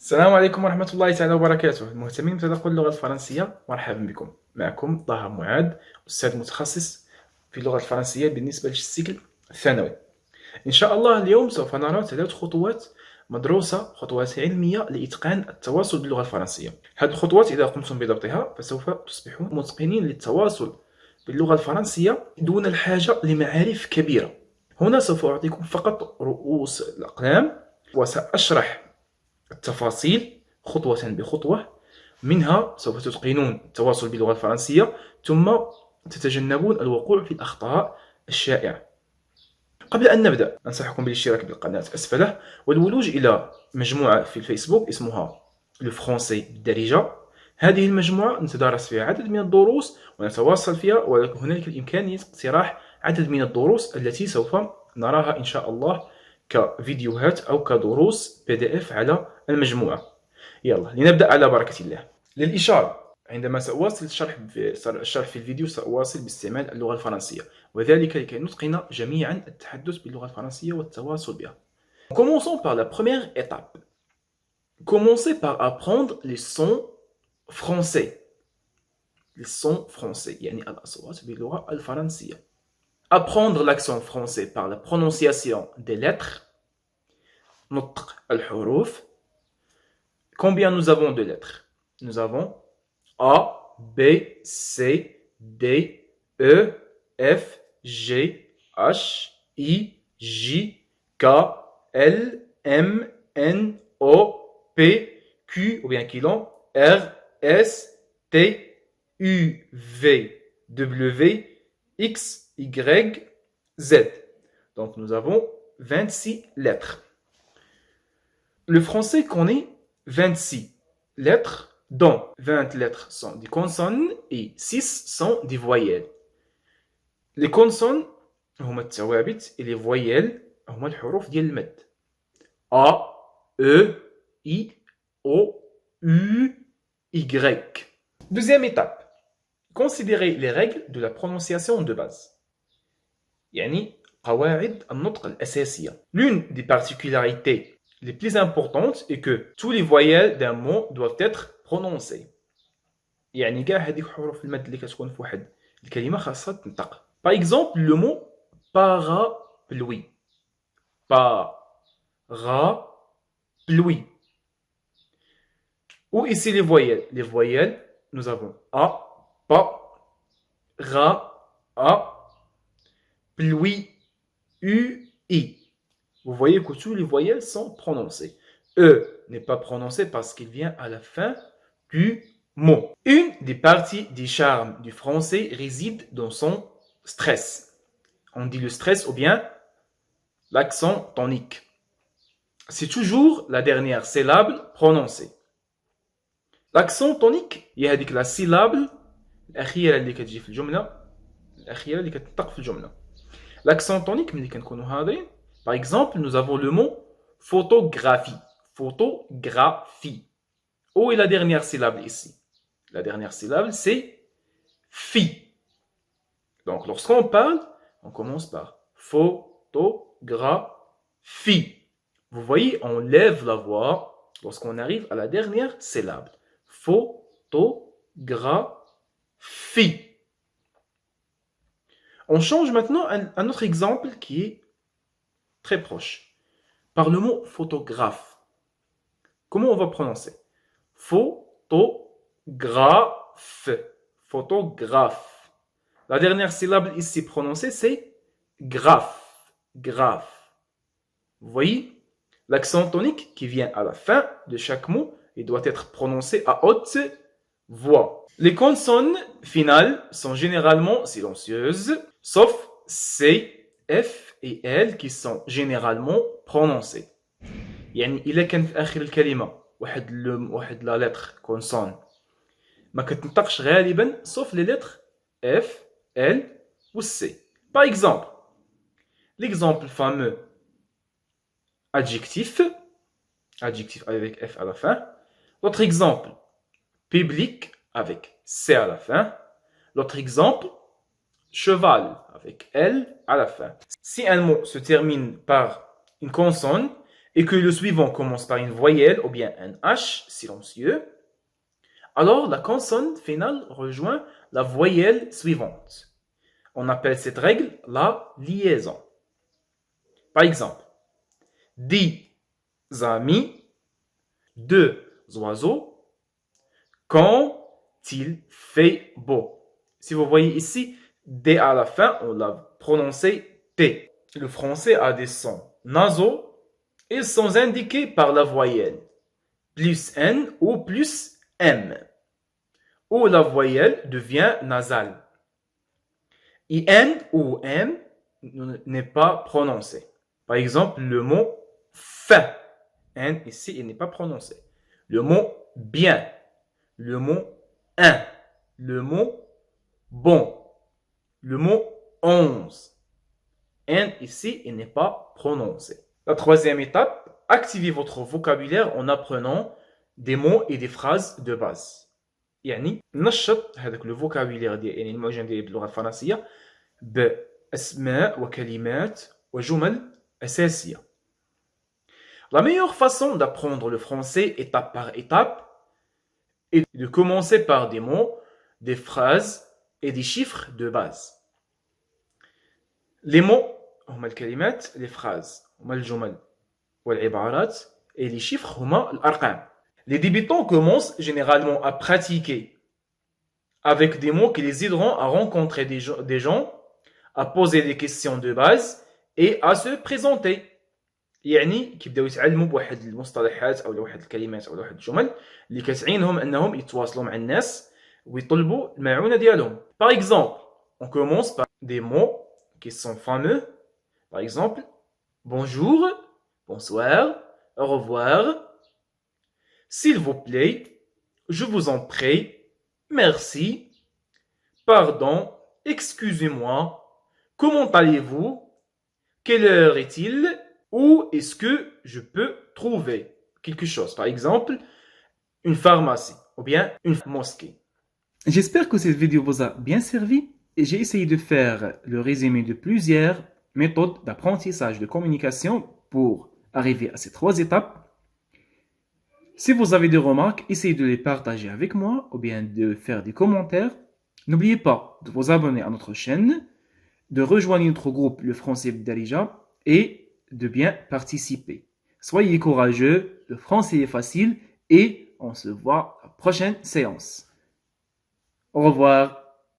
السلام عليكم ورحمة الله تعالى وبركاته. المهتمين بتدخل اللغة الفرنسية مرحبا بكم. معكم طه معاذ، أستاذ متخصص في اللغة الفرنسية بالنسبة للسيكل الثانوي. إن شاء الله اليوم سوف نرى 3 خطوات مدروسة، خطوات علمية لإتقان التواصل باللغة الفرنسية. هذه الخطوات إذا قمتم بضبطها فسوف تصبحون متقنين للتواصل باللغة الفرنسية دون الحاجة لمعارف كبيرة. هنا سوف أعطيكم فقط رؤوس الأقلام وسأشرح التفاصيل خطوة بخطوة، منها سوف تتقنون التواصل باللغة الفرنسية ثم تتجنبون الوقوع في الأخطاء الشائعة. قبل أن نبدأ أنصحكم بالاشتراك بالقناة أسفله والولوج إلى مجموعة في الفيسبوك اسمها لو فرونسي بالدارجة. هذه المجموعة نتدارس فيها عدد من الدروس ونتواصل فيها، وهنالك الإمكانية اقتراح عدد من الدروس التي سوف نراها إن شاء الله كفيديوهات أو كدروس PDF على المجموعة. يلا لنبدأ على بركة الله. للإشارة، عندما سأواصل الشرح في الفيديو سأواصل باستعمال اللغة الفرنسية، وذلك لكي نتقن جميعا التحدث باللغة الفرنسية والتواصل بها. Commençons par la première étape. Commencez par apprendre les sons français. Les sons français يعني الأصوات باللغة الفرنسية. Apprendre l'accent français par la prononciation des lettres. نطق الحروف. Combien nous avons de lettres? Nous avons A, B, C, D, E, F, G, H, I, J, K, L, M, N, O, P, Q ou bien Quilon, R, S, T, U, V, W, X, Y, Z. Donc nous avons 26 lettres. Le français connaît 26 lettres, dont 20 lettres sont des consonnes et 6 sont des voyelles. Les consonnes هما الثوابت et les voyelles هما الحروف ديال المد. A, E, I, O, U, Y. Deuxième étape. Considérez les règles de la prononciation de base. يعني قواعد النطق الأساسية. L'une des particularités les plus importantes est que tous les voyelles d'un mot doivent être prononcées. يعني كاع هذيك حروف المد اللي كتكون في واحد الكلمة خاصها تنطق. Par exemple, le mot parapluie. Parapluie. Ou ici les voyelles. Les voyelles, nous avons A, Pa, Ra, A, Pluie, U, I. Vous voyez que tous les voyelles sont prononcées. E n'est pas prononcé parce qu'il vient à la fin du mot. Une des parties du charme du français réside dans son stress. On dit le stress ou bien l'accent tonique. C'est toujours la dernière syllabe prononcée. L'accent tonique هي هذيك la syllabe الأخيرة اللي كتجي في الجملة، الأخيرة اللي كتنطق في الجملة. L'accent tonique ملي كنكونوا هادين. Par exemple, nous avons le mot photographie. Photographie. Où est la dernière syllabe ici? La dernière syllabe, c'est fi. Donc, lorsqu'on parle, on commence par photographie. Vous voyez, on lève la voix lorsqu'on arrive à la dernière syllabe. Photographie. On change maintenant un autre exemple qui est très proche. Par le mot photographe. Comment on va prononcer? Photographe. Photographe. La dernière syllabe ici prononcée, c'est graphe. Graphe. Vous voyez? L'accent tonique qui vient à la fin de chaque mot, il doit être prononcé à haute voix. Les consonnes finales sont généralement silencieuses, sauf C, F et L qui sont généralement prononcées. يعني إلا كان في آخر الكلمة واحد لا lettre consonne ما كتنطقش غالبا sauf les lettres F, L ou C. Par exemple, l'exemple fameux adjectif avec F à la fin. L'autre exemple, public avec C à la fin. L'autre exemple, cheval avec L à la fin. Si un mot se termine par une consonne et que le suivant commence par une voyelle ou bien un H silencieux, alors la consonne finale rejoint la voyelle suivante. On appelle cette règle la liaison. Par exemple, 10 amis, 2 oiseaux, quand il fait beau. Si vous voyez ici, D à la fin, on l'a prononcé T. Le français a des sons nasaux. Ils sont indiqués par la voyelle plus N ou plus M, où la voyelle devient nasale. Et N ou M n'est pas prononcé. Par exemple, le mot fin, N ici, il n'est pas prononcé. Le mot bien, le mot un, le mot bon, le mot 11. N ici, il n'est pas prononcé. La troisième étape, activez votre vocabulaire en apprenant des mots et des phrases de base. يعني نشط هذاك لو فوكابولير ديال يعني المعجم ديالي باللغه الفرنسيه باسماء وكلمات وجمل اساسيه. La meilleure façon d'apprendre le français étape par étape est de commencer par des mots, des phrases et des chiffres de base. Les mots هما الكلمات, les phrases هما الجمل والعبارات et les chiffres هما الأرقام. Les débutants commencent généralement à pratiquer avec des mots qui les aideront à rencontrer des gens, à poser des questions de base et à se présenter. يعني كيبداو يتعلموا بواحد المصطلحات او واحد الكلمات او واحد الجمل اللي كتعينهم انهم يتواصلوا مع الناس ويطلبوا المعونه ديالهم. Par exemple, on commence par des mots qui sont fameux. Par exemple, bonjour, bonsoir, au revoir, s'il vous plaît, je vous en prie, merci, pardon, excusez-moi, comment allez-vous, quelle heure est-il, où est-ce que je peux trouver quelque chose. Par exemple, une pharmacie ou bien une mosquée. J'espère que cette vidéo vous a bien servi et j'ai essayé de faire le résumé de plusieurs méthodes d'apprentissage de communication pour arriver à ces 3 étapes. Si vous avez des remarques, essayez de les partager avec moi ou bien de faire des commentaires. N'oubliez pas de vous abonner à notre chaîne, de rejoindre notre groupe Le Français Darija et de bien participer. Soyez courageux, le français est facile et on se voit à la prochaine séance. Au revoir.